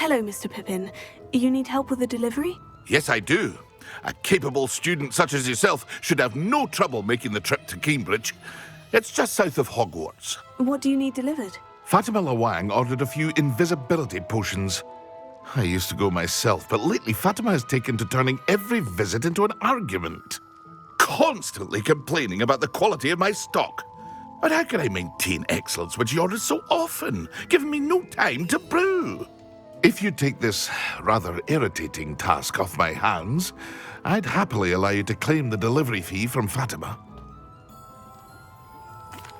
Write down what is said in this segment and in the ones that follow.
Hello, Mr. Pippin. You need help with a delivery? Yes, I do. A capable student such as yourself should have no trouble making the trip to Cambridge. It's just south of Hogwarts. What do you need delivered? Fatima Lawang ordered a few invisibility potions. I used to go myself, but lately Fatima has taken to turning every visit into an argument. Constantly complaining about the quality of my stock. But how can I maintain excellence when she orders so often, giving me no time to brew? If you take this rather irritating task off my hands, I'd happily allow you to claim the delivery fee from Fatima.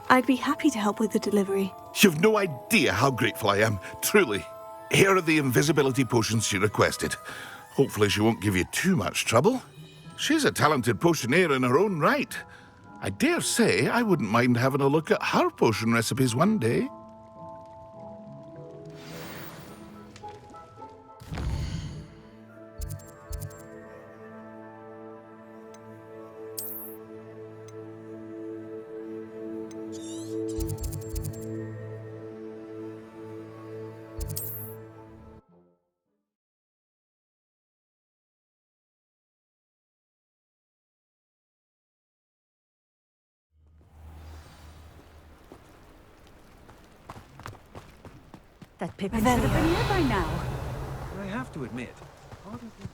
I'd be happy to help with the delivery. You've no idea how grateful I am, truly. Here are the invisibility potions she requested. Hopefully she won't give you too much trouble. She's a talented potioneer in her own right. I dare say I wouldn't mind having a look at her potion recipes one day. That Pippin should have been here by now. I have to admit, part of this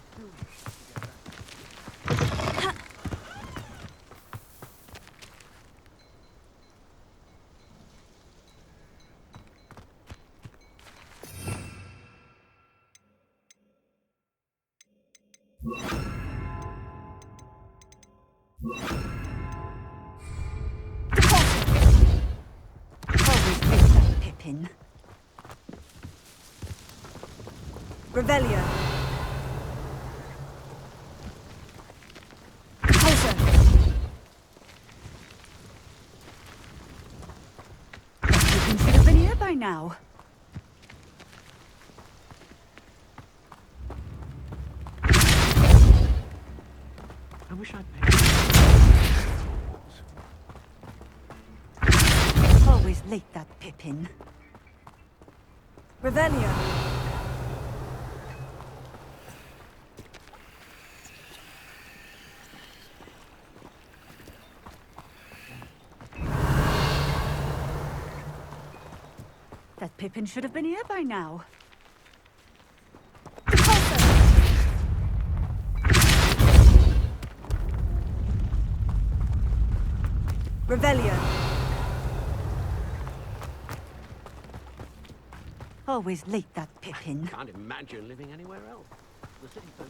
Always miss that Pippin. Revelio. Closer. Pippin should have been here by now. I wish I'd paid. Always late, that Pippin. Revelio. That Pippin should have been here by now. Revelio. Always late, that Pippin. Can't imagine living anywhere else. The city folk.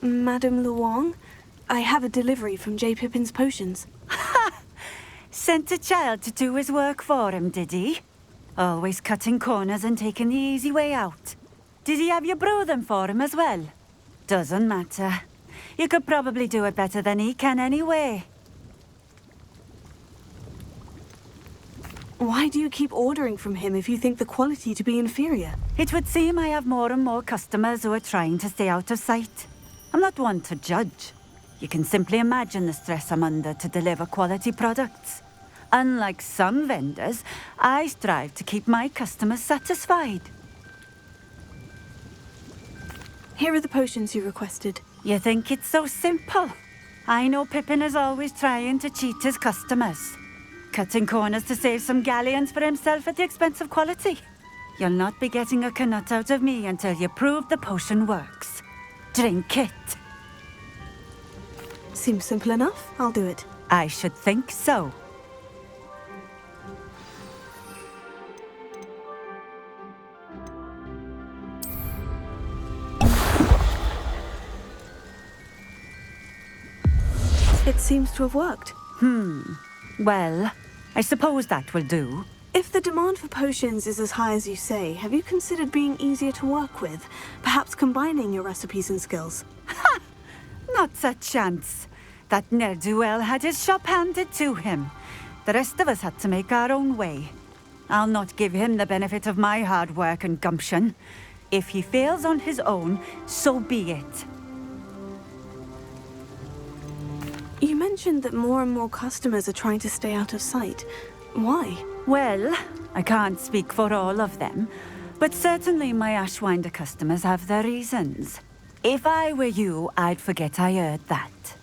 Madame Luong, I have a delivery from J. Pippin's potions. Sent a child to do his work for him, did he? Always cutting corners and taking the easy way out. Did he have you brew them for him as well? Doesn't matter. You could probably do it better than he can anyway. Why do you keep ordering from him if you think the quality to be inferior? It would seem I have more and more customers who are trying to stay out of sight. I'm not one to judge. You can simply imagine the stress I'm under to deliver quality products. Unlike some vendors, I strive to keep my customers satisfied. Here are the potions you requested. You think it's so simple? I know Pippin is always trying to cheat his customers. Cutting corners to save some galleons for himself at the expense of quality. You'll not be getting a canut out of me until you prove the potion works. Drink it. Seems simple enough. I'll do it. I should think so. It seems to have worked. Well, I suppose that will do. If the demand for potions is as high as you say, have you considered being easier to work with? Perhaps combining your recipes and skills? Not a chance. That ne'er-do-well had his shop handed to him. The rest of us had to make our own way. I'll not give him the benefit of my hard work and gumption. If he fails on his own, so be it. You mentioned that more and more customers are trying to stay out of sight. Why? Well, I can't speak for all of them, But certainly my Ashwinder customers have their reasons. If I were you, I'd forget I heard that.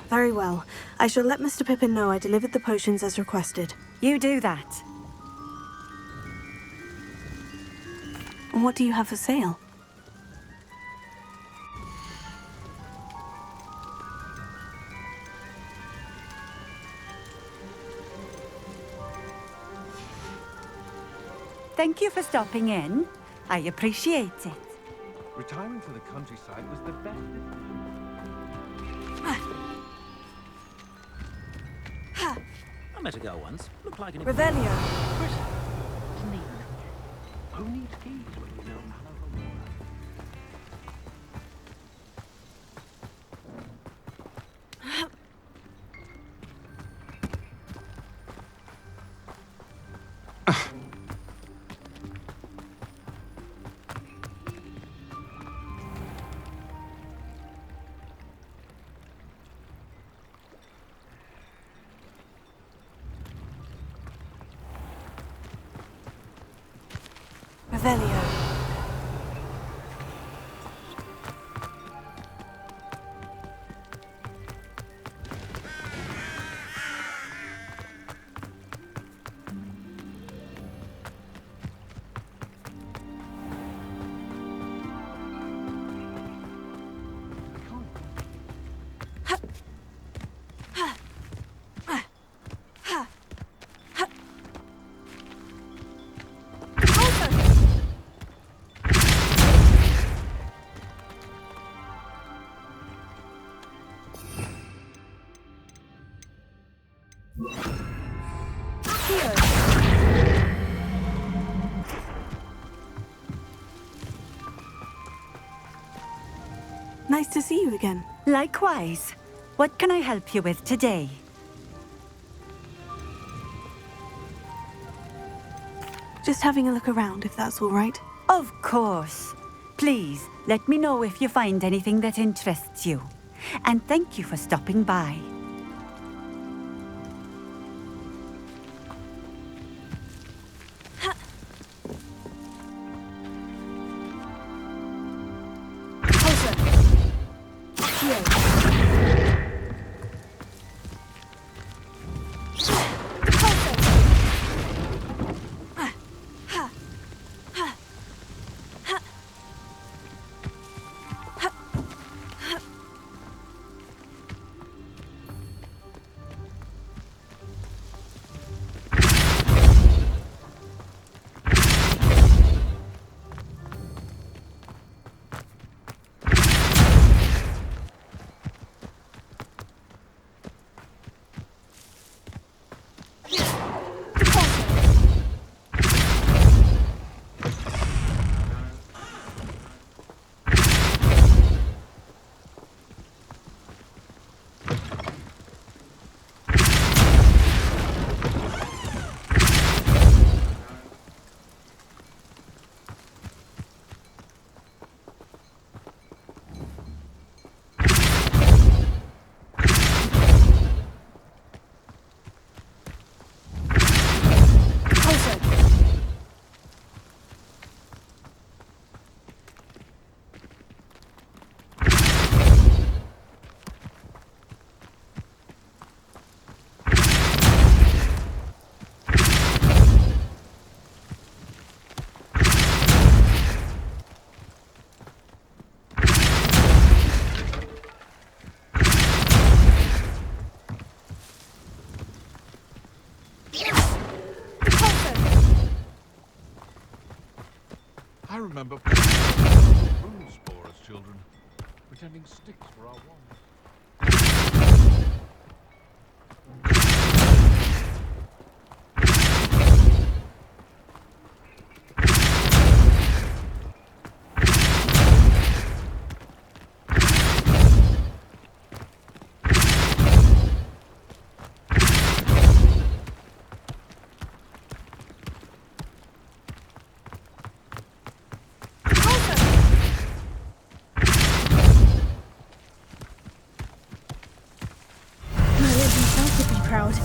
Very well. I shall let Mr. Pippin know I delivered the potions as requested. You do that. What do you have for sale? Thank you for stopping in. I appreciate it. Retiring to the countryside was the best. I met a girl once. Looked like an Revelio. Chris. Doesn't even know. Who needs keys when you know Mallow? Revelio. Nice to see you again. Likewise. What can I help you with today? Just having a look around, if that's all right. Of course. Please, let me know if you find anything that interests you. And thank you for stopping by. I remember playing spore as children, pretending sticks were our wands. Proud.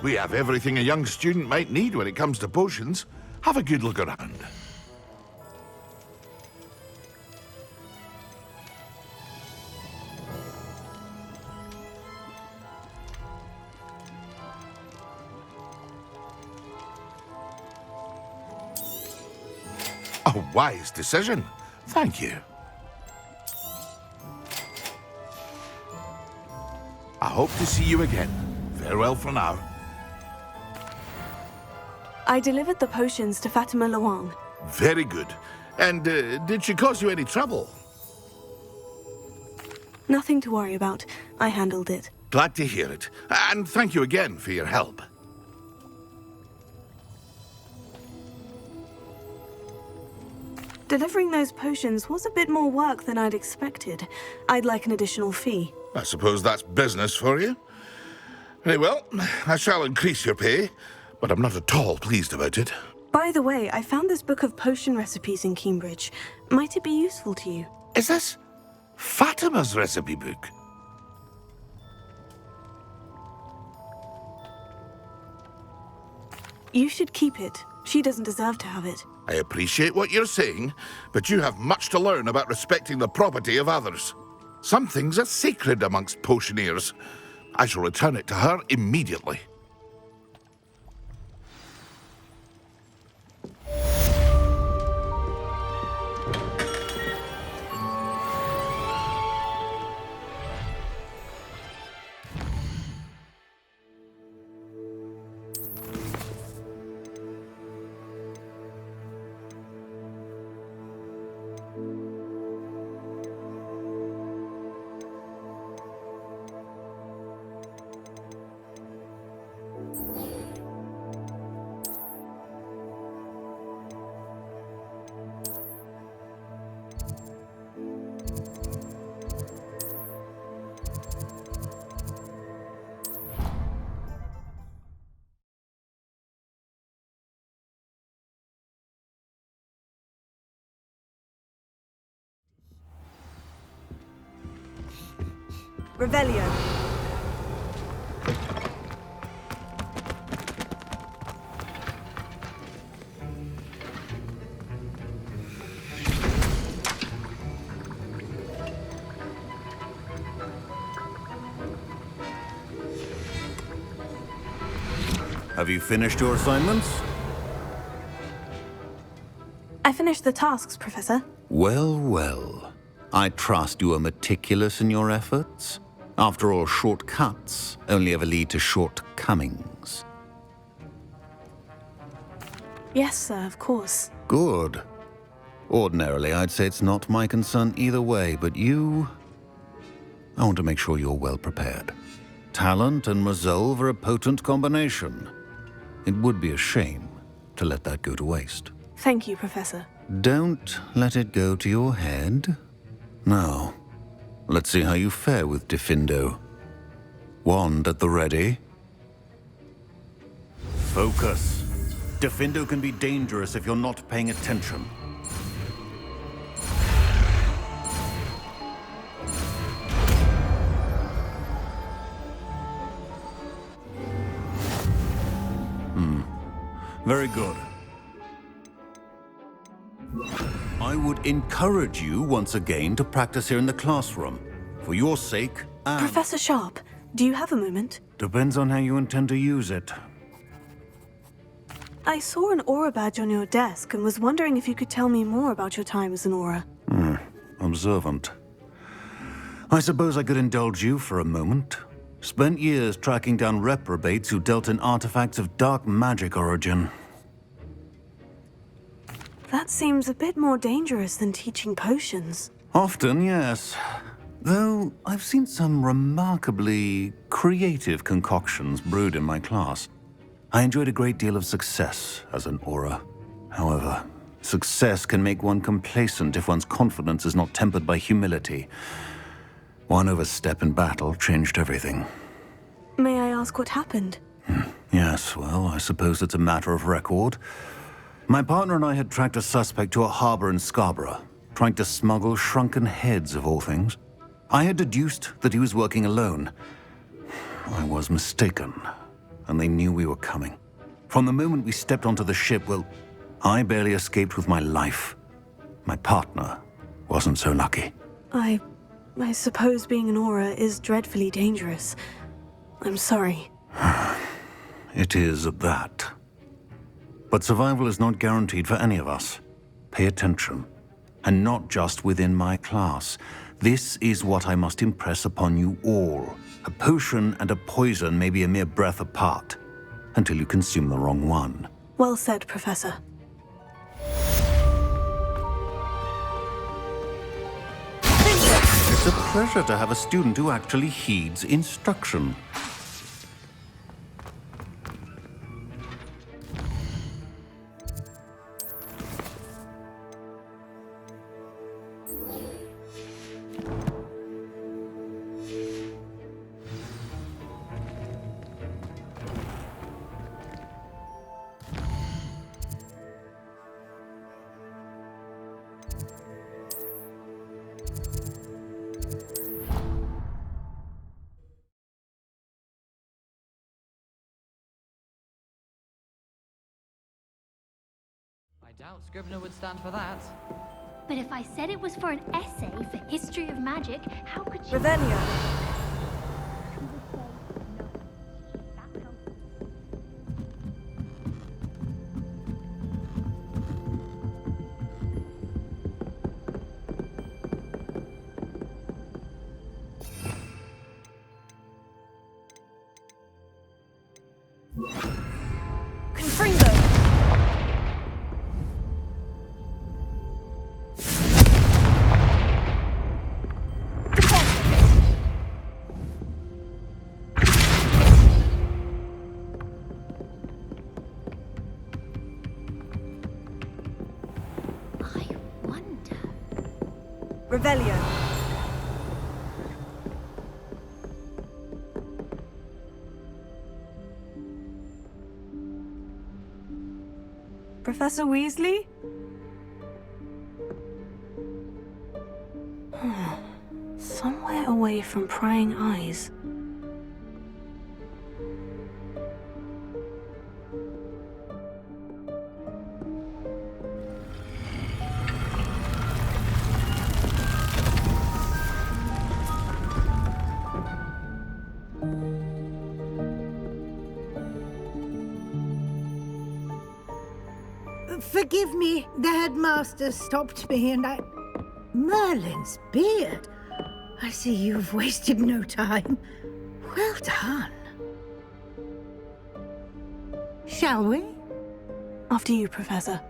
We have everything a young student might need when it comes to potions. Have a good look around. A wise decision. Thank you. I hope to see you again. Farewell for now. I delivered the potions to Fatima Luang. Very good. And did she cause you any trouble? Nothing to worry about. I handled it. Glad to hear it. And thank you again for your help. Delivering those potions was a bit more work than I'd expected. I'd like an additional fee. I suppose that's business for you. Very well, I shall increase your pay, but I'm not at all pleased about it. By the way, I found this book of potion recipes in Cambridge. Might it be useful to you? Is this Fatima's recipe book? You should keep it. She doesn't deserve to have it. I appreciate what you're saying, but you have much to learn about respecting the property of others. Some things are sacred amongst potioneers. I shall return it to her immediately. Revelio. Have you finished your assignments? I finished the tasks, Professor. Well, well. I trust you are meticulous in your efforts. After all, shortcuts only ever lead to shortcomings. Yes, sir, of course. Good. Ordinarily, I'd say it's not my concern either way, but you... I want to make sure you're well prepared. Talent and resolve are a potent combination. It would be a shame to let that go to waste. Thank you, Professor. Don't let it go to your head. Now, let's see how you fare with Diffindo. Wand at the ready. Focus. Diffindo can be dangerous if you're not paying attention. Very good. I would encourage you once again to practice here in the classroom. For your sake and... Professor Sharp, do you have a moment? Depends on how you intend to use it. I saw an aura badge on your desk and was wondering if you could tell me more about your time as an aura. Observant. I suppose I could indulge you for a moment. Spent years tracking down reprobates who dealt in artifacts of dark magic origin. That seems a bit more dangerous than teaching potions. Often, yes. Though I've seen some remarkably creative concoctions brewed in my class. I enjoyed a great deal of success as an aura. However, success can make one complacent if one's confidence is not tempered by humility. One overstep in battle changed everything. May I ask what happened? Yes, well, I suppose it's a matter of record. My partner and I had tracked a suspect to a harbor in Scarborough, trying to smuggle shrunken heads of all things. I had deduced that he was working alone. I was mistaken. and they knew we were coming. From the moment we stepped onto the ship, well, I barely escaped with my life. My partner wasn't so lucky. I suppose being an Aura is dreadfully dangerous. I'm sorry. It is at that. But survival is not guaranteed for any of us. Pay attention. And not just within my class. This is what I must impress upon you all. A potion and a poison may be a mere breath apart, until you consume the wrong one. Well said, Professor. It's a pleasure to have a student who actually heeds instruction. I doubt Scribner would stand for that. But if I said it was for an essay for history of magic, how could she... Revelio. Confringo. I wonder... Revelio. Professor Weasley? Somewhere away from prying eyes. Forgive me, the headmaster stopped me and I... Merlin's beard. I see you've wasted no time. Well done. Shall we? After you, Professor.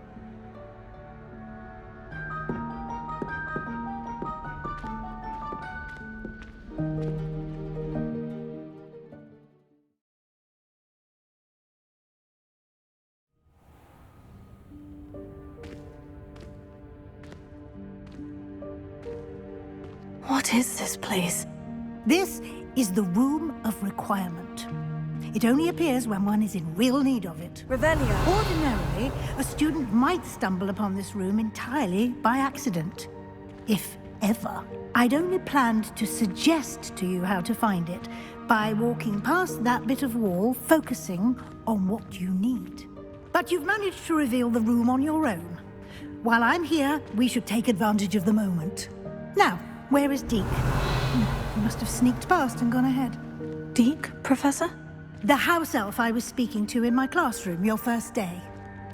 What is this place? This is the Room of Requirement. It only appears when one is in real need of it. Revelio. Ordinarily, a student might stumble upon this room entirely by accident. If ever. I'd only planned to suggest to you how to find it by walking past that bit of wall, focusing on what you need. But you've managed to reveal the room on your own. While I'm here, we should take advantage of the moment. Now, where is Deke? He must have sneaked past and gone ahead. Deke, Professor? The house elf I was speaking to in my classroom your first day.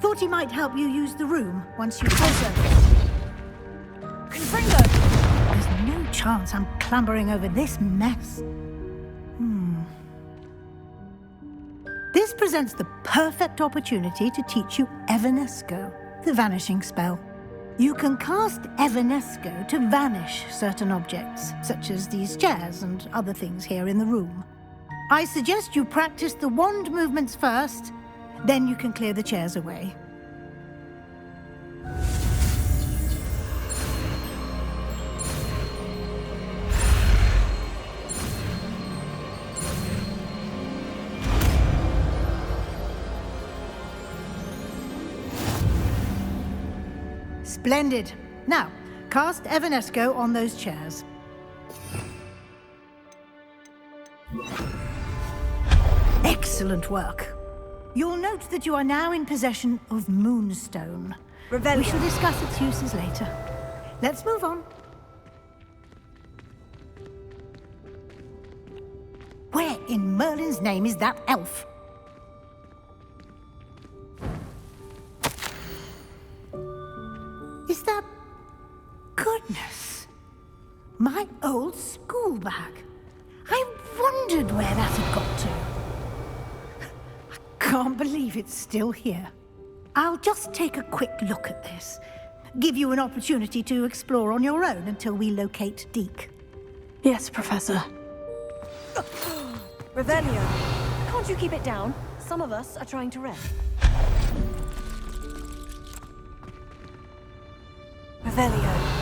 Thought he might help you use the room once you closer. Confringo! There's no chance I'm clambering over this mess. This presents the perfect opportunity to teach you Evanesco, the vanishing spell. You can cast Evanesco to vanish certain objects, such as these chairs and other things here in the room. I suggest you practice the wand movements first, then you can clear the chairs away. Splendid. Now, cast Evanesco on those chairs. Excellent. Excellent work. You'll note that you are now in possession of Moonstone. We shall discuss its uses later. Let's move on. Where in Merlin's name is that elf? Is that... Goodness. My old school bag. I wondered where that had got to. I can't believe it's still here. I'll just take a quick look at this. Give you an opportunity to explore on your own until we locate Deke. Yes, Professor. Revelio, can't you keep it down? Some of us are trying to rest. Revelio.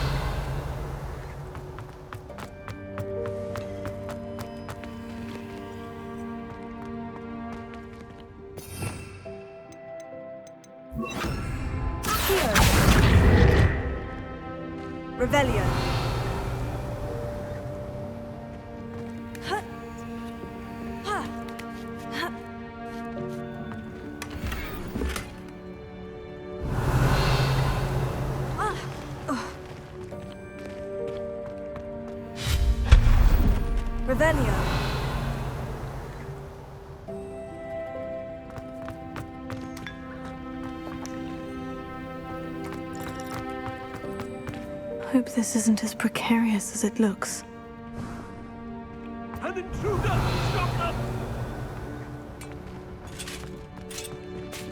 Revelio. Revelio. Hope this isn't as precarious as it looks. An intruder! Stop them!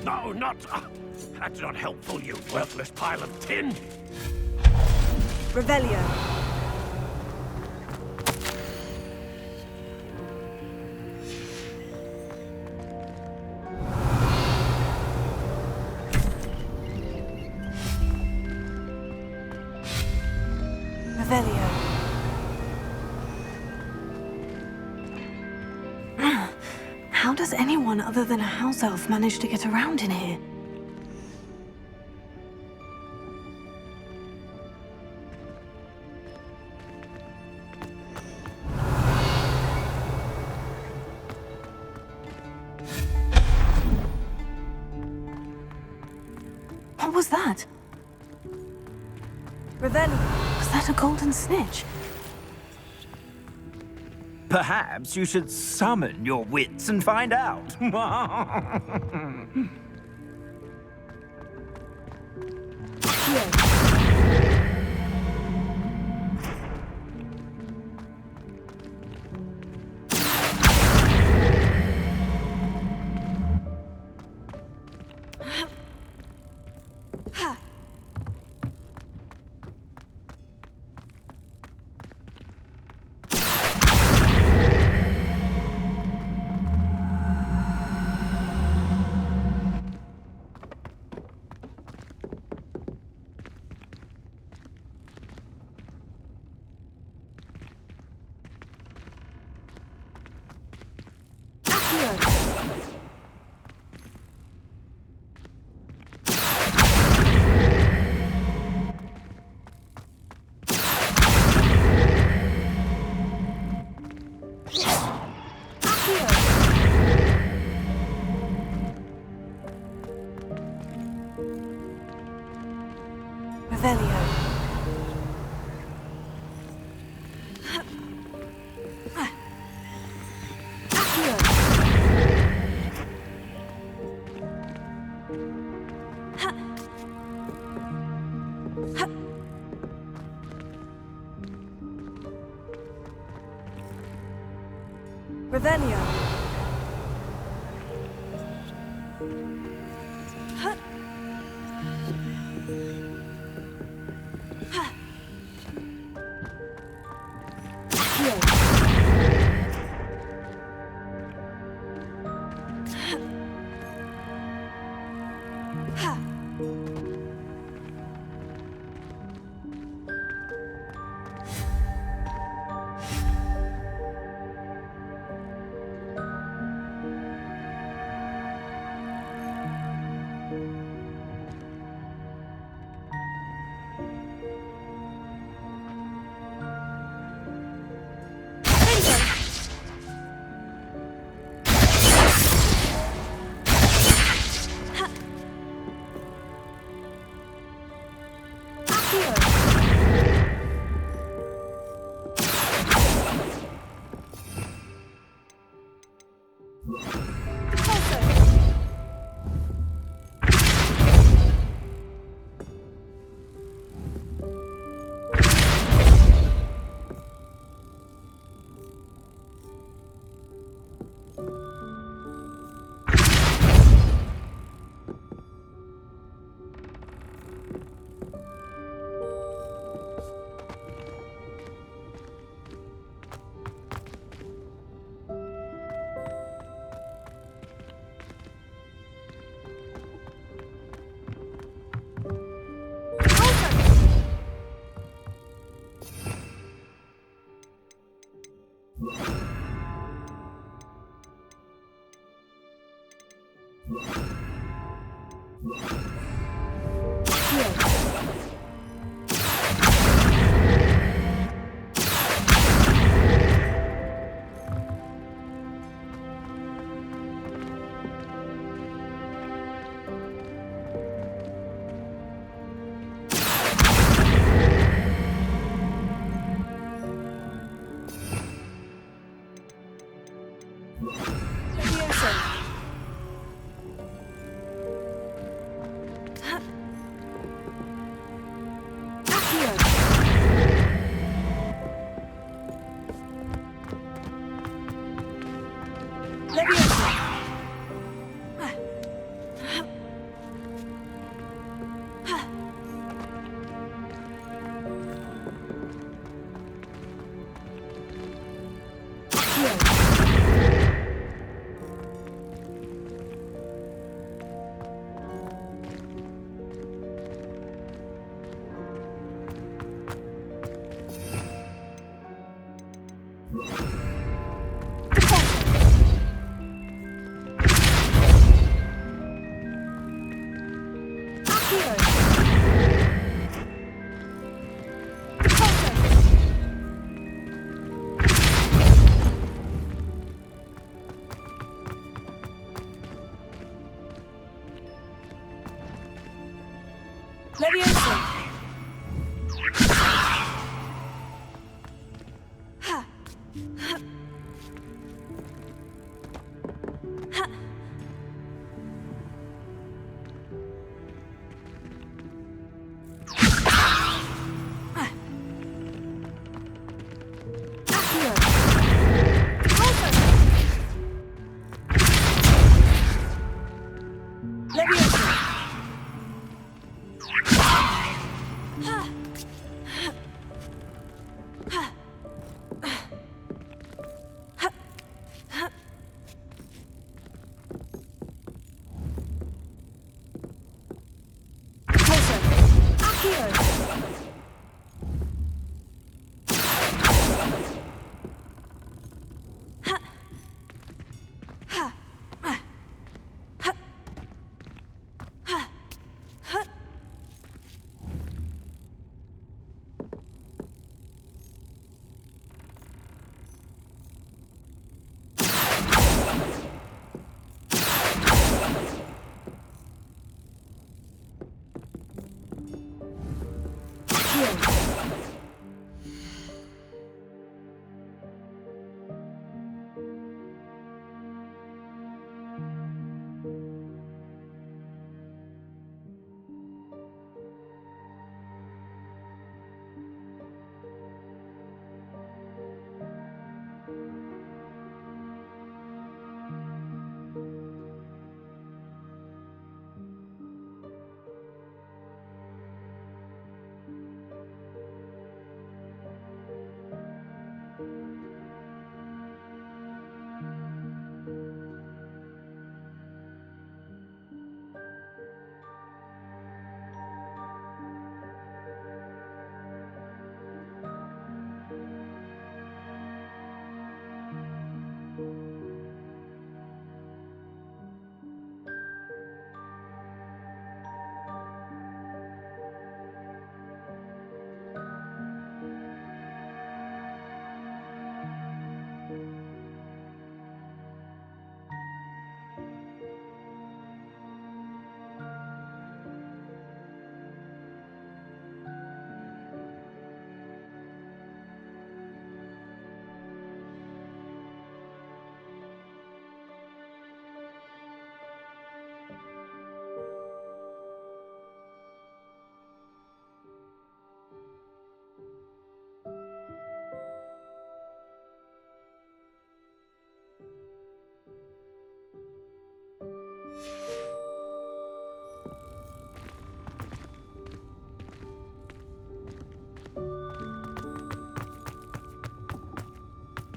No, not... that's not helpful, you worthless pile of tin! Revelio. Revelio. How does anyone other than a house elf manage to get around in here? What was that? Revelio. Was that a golden snitch? Perhaps you should summon your wits and find out. Revelio. Revelio.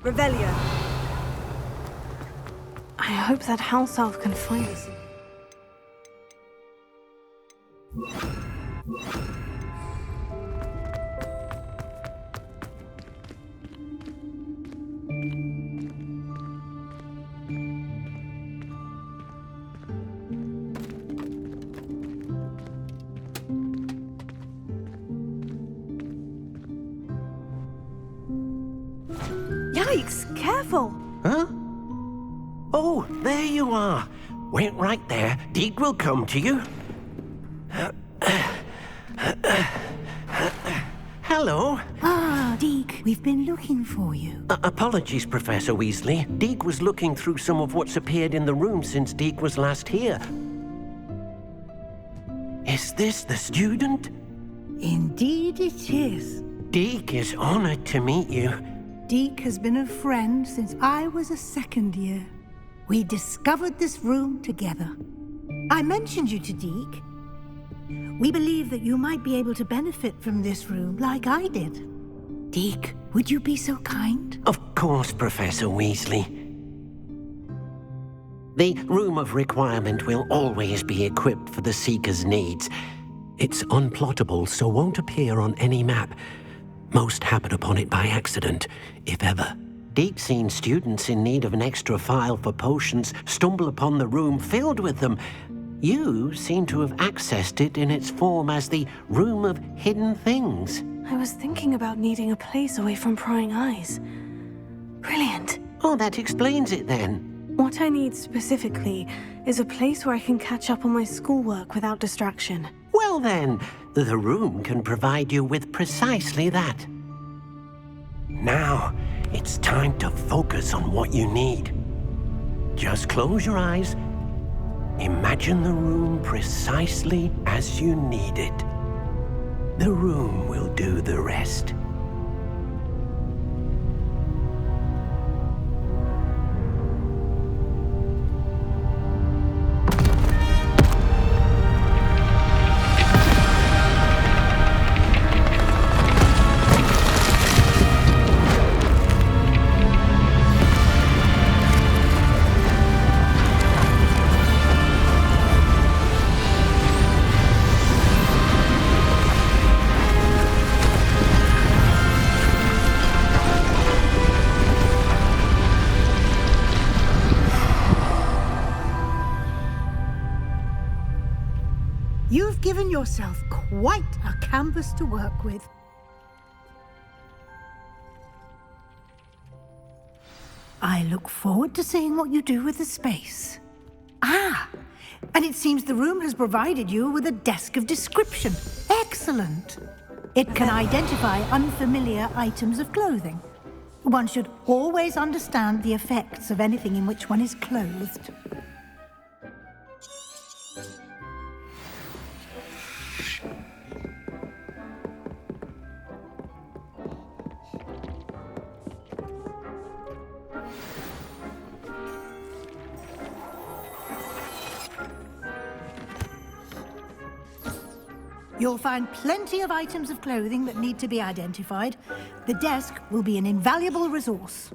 Revelio. I hope that house elf can find us. Yikes! Careful! Huh? Oh, there you are. Wait right there. Deke will come to you. Hello. Ah, Deke, we've been looking for you. Apologies, Professor Weasley. Deke was looking through some of what's appeared in the room since Deke was last here. Is this the student? Indeed it is. Deke is honored to meet you. Deke has been a friend since I was a second year. We discovered this room together. I mentioned you to Deke. We believe that you might be able to benefit from this room like I did. Deke, would you be so kind? Of course, Professor Weasley. The Room of Requirement will always be equipped for the Seeker's needs. It's unplottable, so won't appear on any map. Most happen upon it by accident, if ever. Deke's seen students in need of an extra file for potions stumble upon the room filled with them. You seem to have accessed it in its form as the Room of Hidden Things. I was thinking about needing a place away from prying eyes. Brilliant. Oh, that explains it then. What I need specifically is a place where I can catch up on my schoolwork without distraction. Well then, the room can provide you with precisely that. Now, it's time to focus on what you need. Just close your eyes. Imagine the room precisely as you need it. The room will do the rest. You've given yourself quite a canvas to work with. I look forward to seeing what you do with the space. Ah, and it seems the room has provided you with a desk of description. Excellent. It can identify unfamiliar items of clothing. One should always understand the effects of anything in which one is clothed. You'll find plenty of items of clothing that need to be identified. The desk will be an invaluable resource.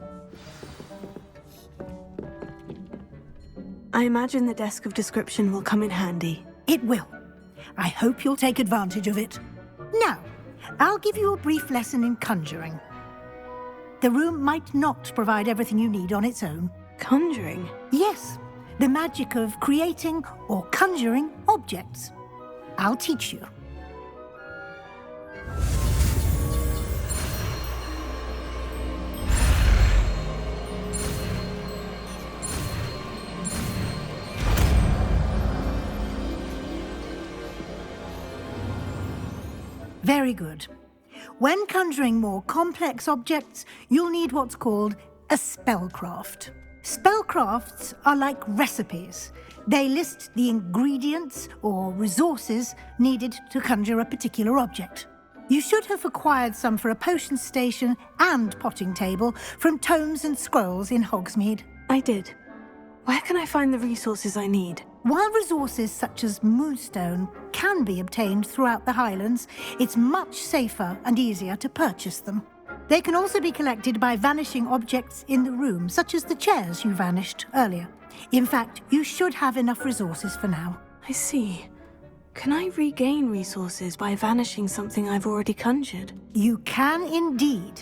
I imagine the desk of description will come in handy. It will. I hope you'll take advantage of it. Now, I'll give you a brief lesson in conjuring. The room might not provide everything you need on its own. Conjuring? Yes, the magic of creating or conjuring objects. I'll teach you. Very good. When conjuring more complex objects, you'll need what's called a spellcraft. Spellcrafts are like recipes. They list the ingredients or resources needed to conjure a particular object. You should have acquired some for a potion station and potting table from tomes and scrolls in Hogsmeade. I did. Where can I find the resources I need? While resources such as moonstone can be obtained throughout the Highlands, it's much safer and easier to purchase them. They can also be collected by vanishing objects in the room, such as the chairs you vanished earlier. In fact, you should have enough resources for now. I see. Can I regain resources by vanishing something I've already conjured? You can indeed.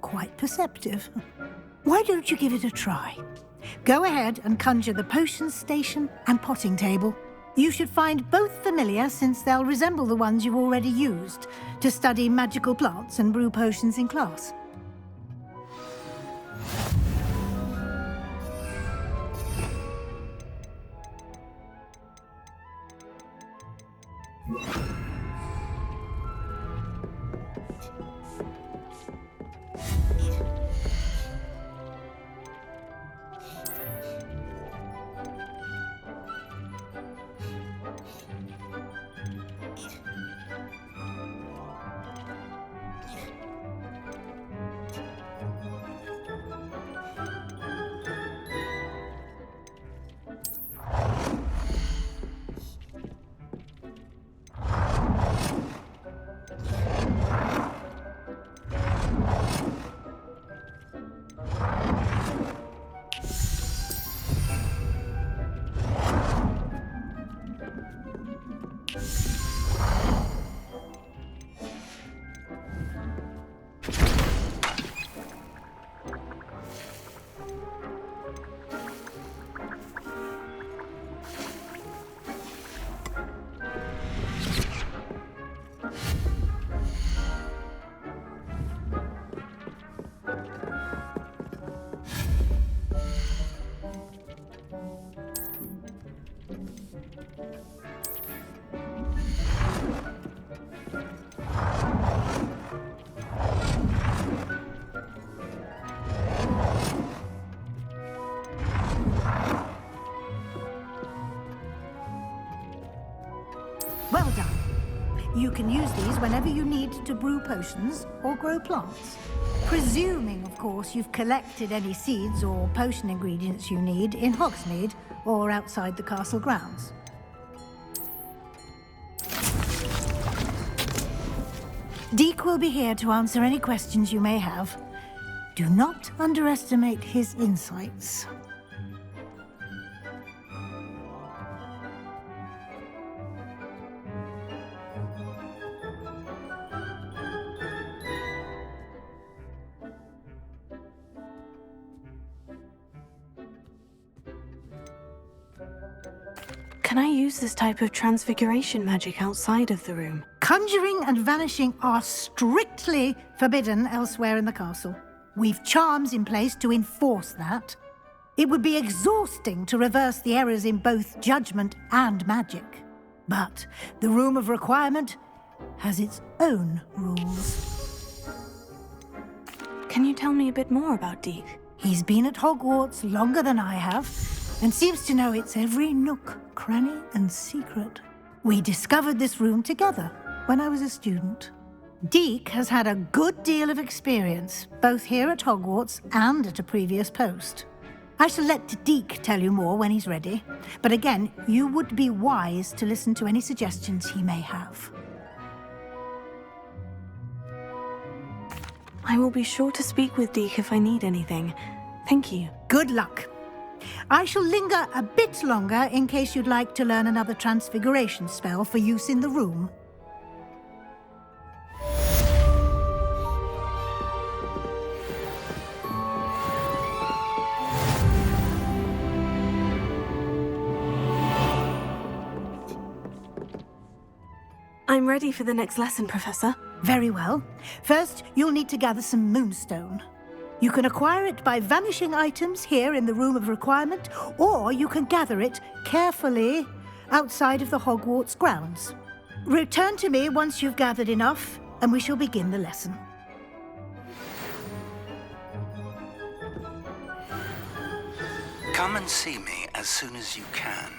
Quite perceptive. Why don't you give it a try? Go ahead and conjure the potion station and potting table. You should find both familiar, since they'll resemble the ones you've already used to study magical plants and brew potions in class. Well done. You can use these whenever you need to brew potions or grow plants. Presuming, of course, you've collected any seeds or potion ingredients you need in Hogsmeade or outside the castle grounds. Deek will be here to answer any questions you may have. Do not underestimate his insights. Can I use this type of transfiguration magic outside of the room? Conjuring and vanishing are strictly forbidden elsewhere in the castle. We've charms in place to enforce that. It would be exhausting to reverse the errors in both judgment and magic. But the Room of Requirement has its own rules. Can you tell me a bit more about Deek? He's been at Hogwarts longer than I have, and seems to know its every nook, cranny, and secret. We discovered this room together when I was a student. Deek has had a good deal of experience, both here at Hogwarts and at a previous post. I shall let Deek tell you more when he's ready, but again, you would be wise to listen to any suggestions he may have. I will be sure to speak with Deek if I need anything. Thank you. Good luck. I shall linger a bit longer in case you'd like to learn another transfiguration spell for use in the room. I'm ready for the next lesson, Professor. Very well. First, you'll need to gather some moonstone. You can acquire it by vanishing items here in the Room of Requirement, or you can gather it carefully outside of the Hogwarts grounds. Return to me once you've gathered enough, and we shall begin the lesson. Come and see me as soon as you can.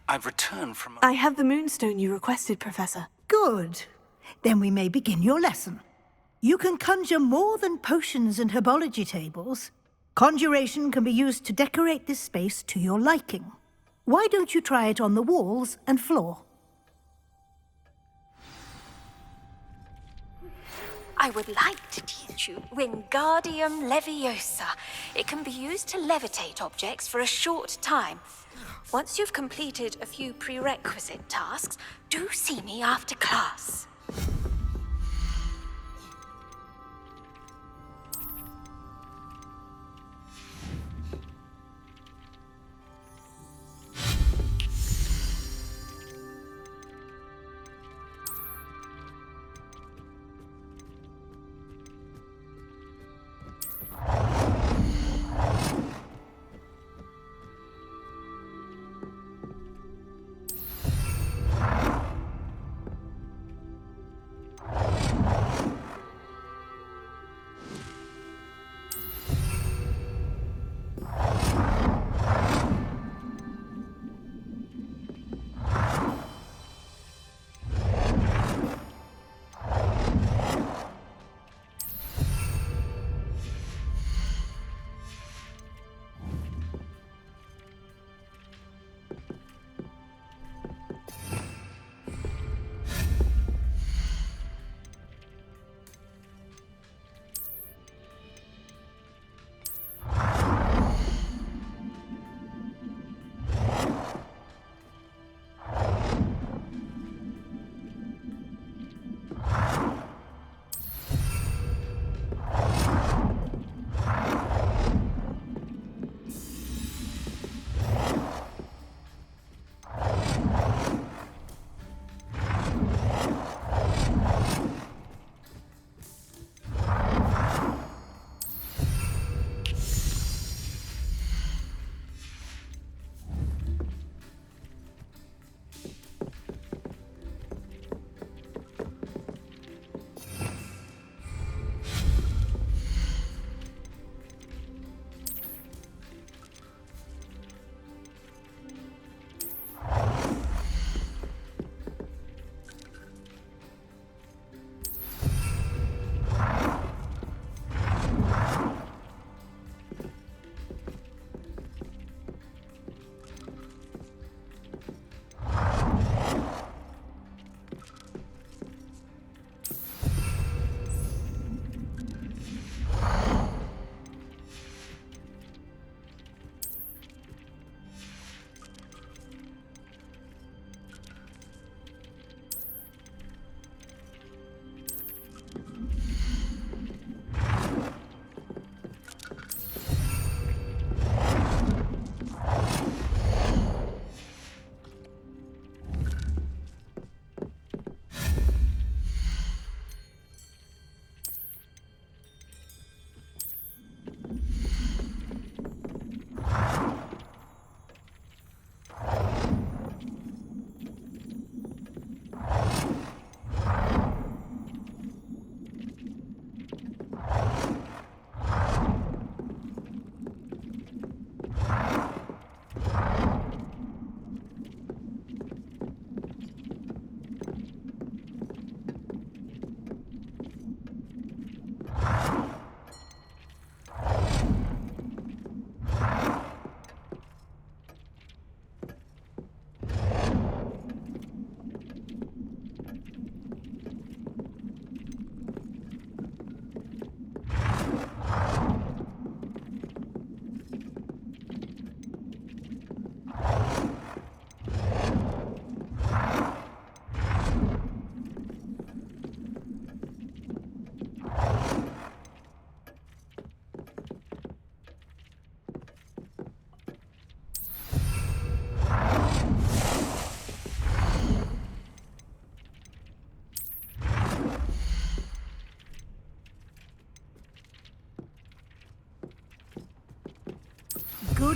I've returned from... I have the moonstone you requested, Professor. Good. Then we may begin your lesson. You can conjure more than potions and herbology tables. Conjuration can be used to decorate this space to your liking. Why don't you try it on the walls and floor? I would like to teach you Wingardium Leviosa. It can be used to levitate objects for a short time. Once you've completed a few prerequisite tasks, do see me after class.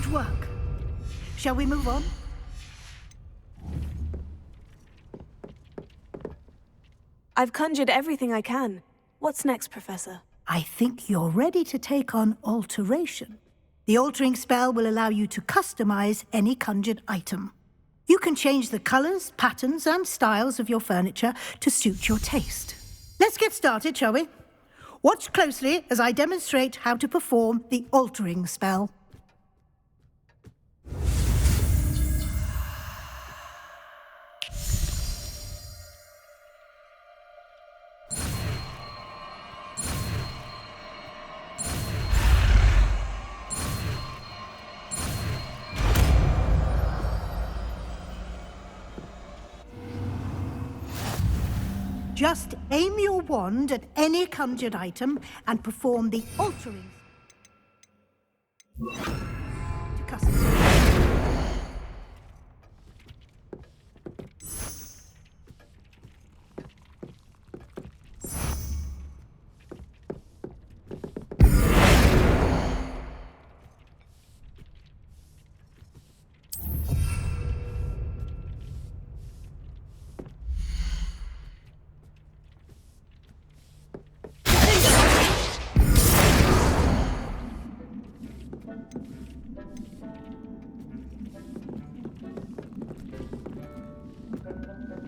Good work. Shall we move on? I've conjured everything I can. What's next, Professor? I think you're ready to take on alteration. The altering spell will allow you to customize any conjured item. You can change the colors, patterns, and styles of your furniture to suit your taste. Let's get started, shall we? Watch closely as I demonstrate how to perform the altering spell. Just aim your wand at any conjured item and perform the altering to customize.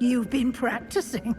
You've been practicing.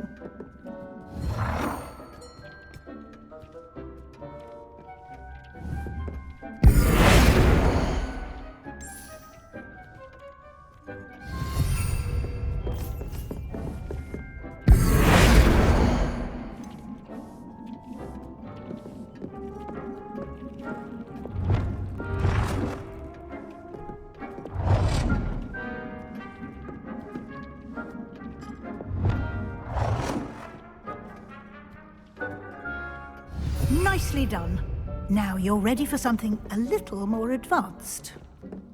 Nicely done. Now you're ready for something a little more advanced.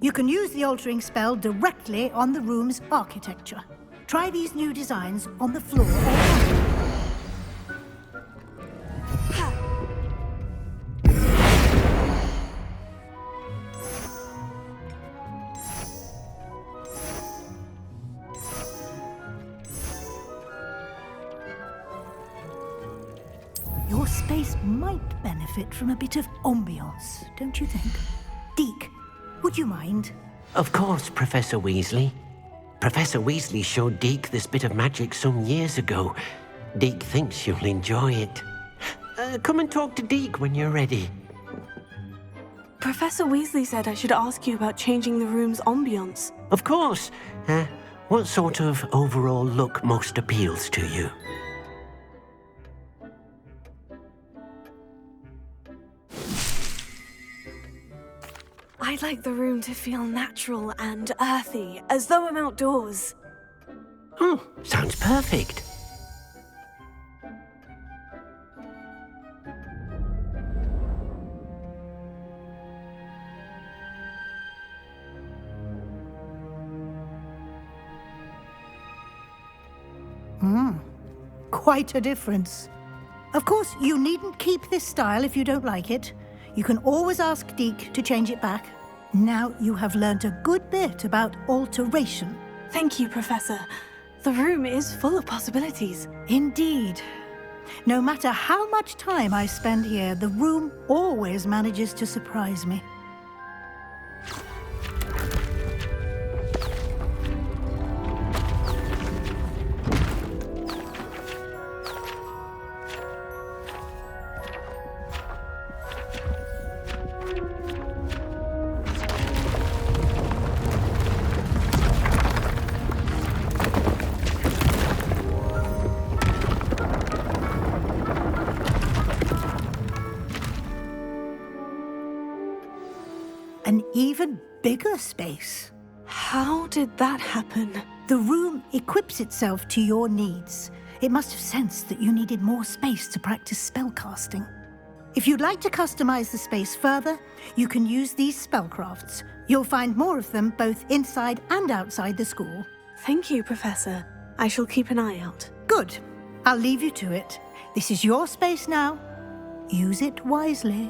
You can use the altering spell directly on the room's architecture. Try these new designs on the floor or Your space might benefit from a bit of ambiance, don't you think? Deke, would you mind? Of course, Professor Weasley. Professor Weasley showed Deke this bit of magic some years ago. Deke thinks you'll enjoy it. Come and talk to Deke when you're ready. Professor Weasley said I should ask you about changing the room's ambience. Of course. What sort of overall look most appeals to you? I'd like the room to feel natural and earthy, as though I'm outdoors. Oh, sounds perfect. Quite a difference. Of course, you needn't keep this style if you don't like it. You can always ask Deke to change it back. Now you have learnt a good bit about alteration. Thank you, Professor. The room is full of possibilities. Indeed. No matter how much time I spend here, the room always manages to surprise me. An even bigger space. How did that happen? The room equips itself to your needs. It must have sensed that you needed more space to practice spellcasting. If you'd like to customize the space further, you can use these spellcrafts. You'll find more of them both inside and outside the school. Thank you, Professor. I shall keep an eye out. Good. I'll leave you to it. This is your space now. Use it wisely.